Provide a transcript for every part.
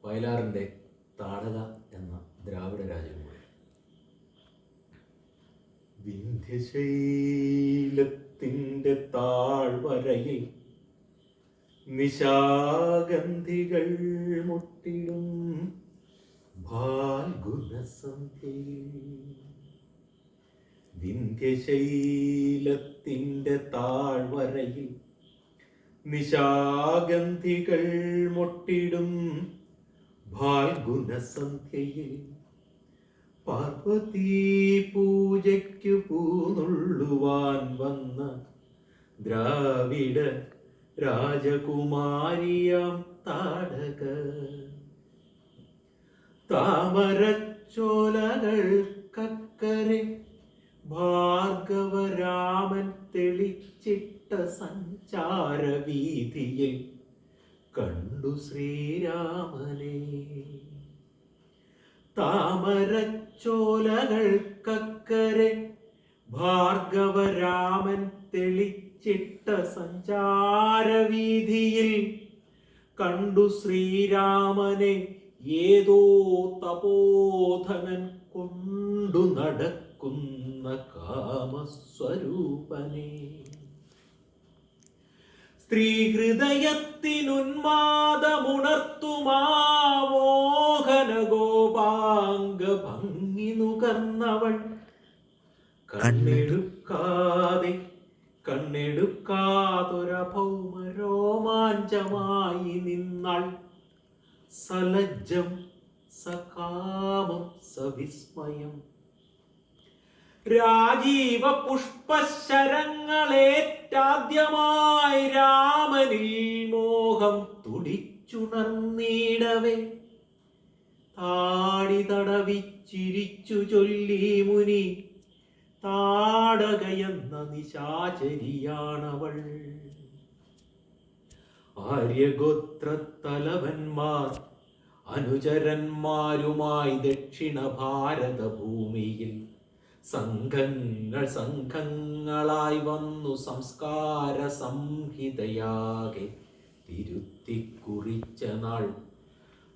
വയലാറിൻ്റെ താടക എന്ന ദ്രാവിഡ രാജകുമാരൻ. വിന്ധ്യശൈലത്തിൻ്റെ താഴ്വരയിൽ നിശാഗന്ധികൾ മുട്ടിടും ഫാൽഗുനസന്ധ്യയിൽ. വിന്ധ്യശൈലത്തിൻ്റെ താഴ്വരയിൽ നിശാഗന്ധികൾ മുട്ടിടും ഫാൽഗുനസന്ധ്യയിൽ. പാർവതീ പൂജയ്ക്കു പൂനുള്ളുവാൻ വന്ന ദ്രാവിഡ രാജകുമാരിയാം താടക. താമരച്ചോലകൾക്കക്കരെ ഭാർഗവരാമൻ തെളിച്ചിട്ട സഞ്ചാരവീഥിയിൽ കണ്ടു ശ്രീരാമനെ. താമരച്ചോലകൾക്കക്കരെ ഭാർഗവരാമൻ തെളിച്ചിട്ട സഞ്ചാരവീഥിയിൽ കണ്ടു ശ്രീരാമനെ. ഏതോ തപോധനൻ കൊണ്ടു നടക്കുന്ന കാമസ്വരൂപനെ. സ്ത്രീഹൃദയത്തിനുന്മാദമുണർത്തുമാമോഹന ഗോപാംഗ ഭംഗി നുകർന്നവൾ കണ്ണെടുക്കാതൊരഭൗമ രോമാഞ്ചമായി നിന്നാൾ. സലജ്ജം സകാമം സവിസ്മയം. രാജീവ പുഷ്പശരങ്ങളേറ്റാദ്യമായി രാമനിൽ മോഹം തുടിച്ചുണർന്നിടവേ താടി തടവിച്ചിരിച്ചു ചൊല്ലി മുനി. താടകയെന്ന നിശാചരിയാണവൾ. ആര്യഗോത്രത്തലവന്മാർ അനുചരന്മാരുമായി ദക്ഷിണ ഭാരത ഭൂമിയിൽ സംഘങ്ങളായി വന്നു സംസ്കാര സംഹിതയാകെ തിരുത്തിക്കുറിച്ച നാൾ.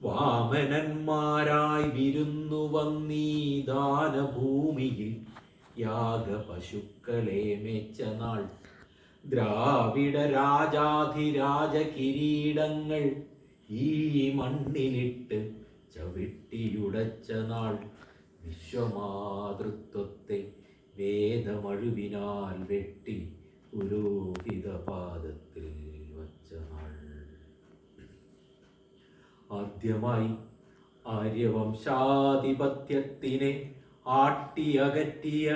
വാമനന്മാരായി വിരുന്നു വന്നീ ദാനഭൂമിയിൽ യാഗ പശുക്കളെ മേച്ച നാൾ. ദ്രാവിഡ രാജാധിരാജ കിരീടങ്ങൾ ഈ മണ്ണിലിട്ട് ചവിട്ടിയുടച്ച നാൾ. വിശ്വമാതൃത്വത്തെ വേദമഴുവിനാൽ വെട്ടി പുരോഹിത പാദത്തിൽ വച്ച നാൾ. ആദ്യമായി ആര്യവംശാധിപത്യത്തിനെ ആട്ടിയകറ്റിയ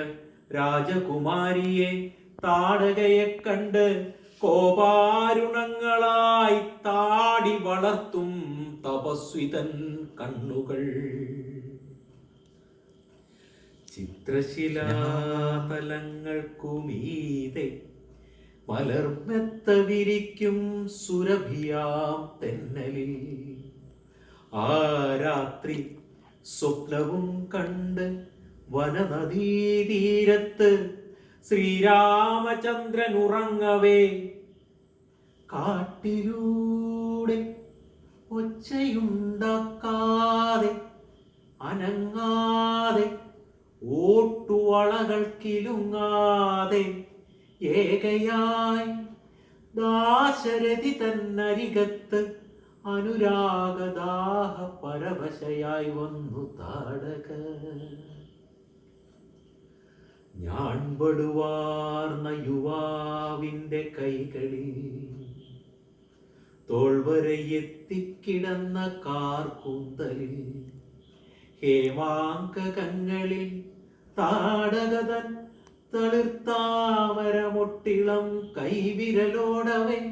രാജകുമാരിയെ താടകയെ കണ്ട് കോപാരുണങ്ങളായി താടി വളർത്തും തപസ്വിതൻ കണ്ണുകൾ. ചിത്രശിലാതലങ്ങൾക്കുമീതെ മലർമെത്ത വിരിക്കും സുരഭിയാം തെന്നലിൽ ആ രാത്രി സ്വപ്നവും കണ്ട് വനനദീതീരത്ത് ശ്രീരാമചന്ദ്രൻ ഉറങ്ങവേ. കാട്ടിലൂടെ ഒച്ചയുണ്ടാക്കാതെ അനങ്ങാതെ ഓട്ടുവളകൾ കിലുങ്ങാതെ ഏകയായി ദാശരഥി തന്നരികത്ത് അനുരാഗദാഹ പരവശയായി വന്നു താടക. ഞാൺപടുവാർന്ന യുവാവിൻ്റെ കൈകളിൽ തോൾവരയെത്തിക്കിടന്ന കാർകൂന്തലിൽ ഹേമാങ്കങ്ങളിൽ താടകതൻ തളിർത്താമരമൊട്ടിളം കൈവിരലോടവൻ.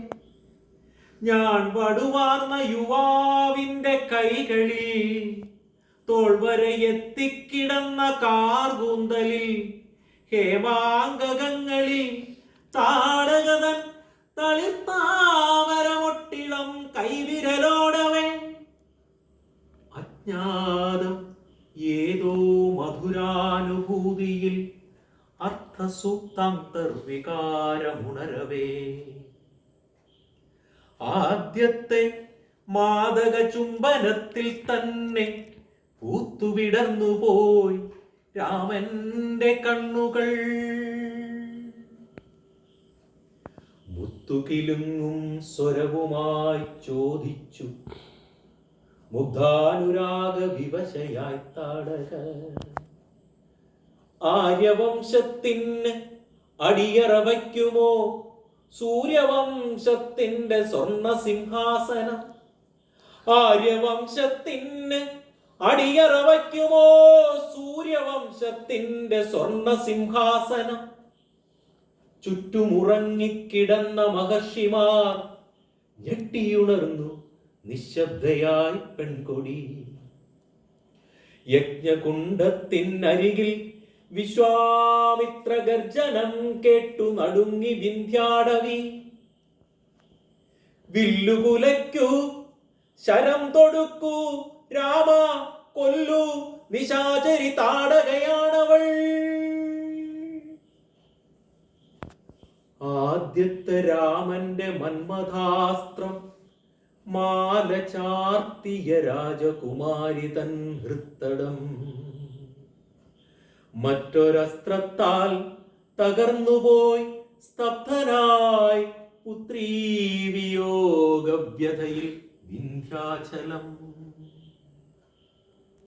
ഞാൻ വടുവാർന്ന യുവാവിൻ്റെ കൈകളിൽ തോൾവരയെത്തിക്കിടന്ന കാർകൂന്തലിൽ ഹേമാങ്കങ്ങളിൽ താടകതൻ തളിർത്താമരമൊട്ടിളം കൈവിരലോടവൻ. അജ്ഞാതം ഏതോ മധുരാനുഭൂതിയിൽ അർത്ഥസൂക്താന്തർവികാരമുണരവേ. ആദ്യത്തെ മാദക ചുംബനത്തിൽ തന്നെ പൂത്തുവിടർന്നു പോയി രാമന്റെ കണ്ണുകൾ. മുത്തുകിലുങ്ങും സ്വരവുമായി ചോദിച്ചു മുഗ്ധാനുരാഗ വിവശയായി താടക, ആര്യവംശത്തിന് അടിയറ വയ്ക്കുമോ സൂര്യവംശത്തിന്റെ സ്വർണ്ണ സിംഹാസനം? ആര്യവംശത്തിന് അടിയറ വയ്ക്കുമോ സൂര്യവംശത്തിന്റെ സ്വർണ്ണ സിംഹാസനം? ചുറ്റുമുറങ്ങിക്കിടന്ന മഹർഷിമാർ ഞെട്ടിയുണർന്നു നിശബ്ദയായി പെൺകൊടി. യജ്ഞകുണ്ഡത്തിനരികിൽ വിശ്വാമിത്ര ഗർജനം കേട്ടു നടുങ്ങി വിന്ധ്യാടവി. വില്ലുകുലയ്ക്കൂ ശരം തൊടുക്കൂ രാമ കൊല്ലു നിശാചരി താടകയാണവൾ. ആദ്യത്തെ രാമന്റെ മന്മഥാസ്ത്രം മാല ചാർത്തിയ രാജകുമാരി തൻ ഹൃത്തടം മറ്റൊരസ്ത്രത്താൽ തകർന്നുപോയി സ്തബ്ധനായി പുത്രീ വിയോഗവ്യഥയിൽ വിന്ധ്യാചലം.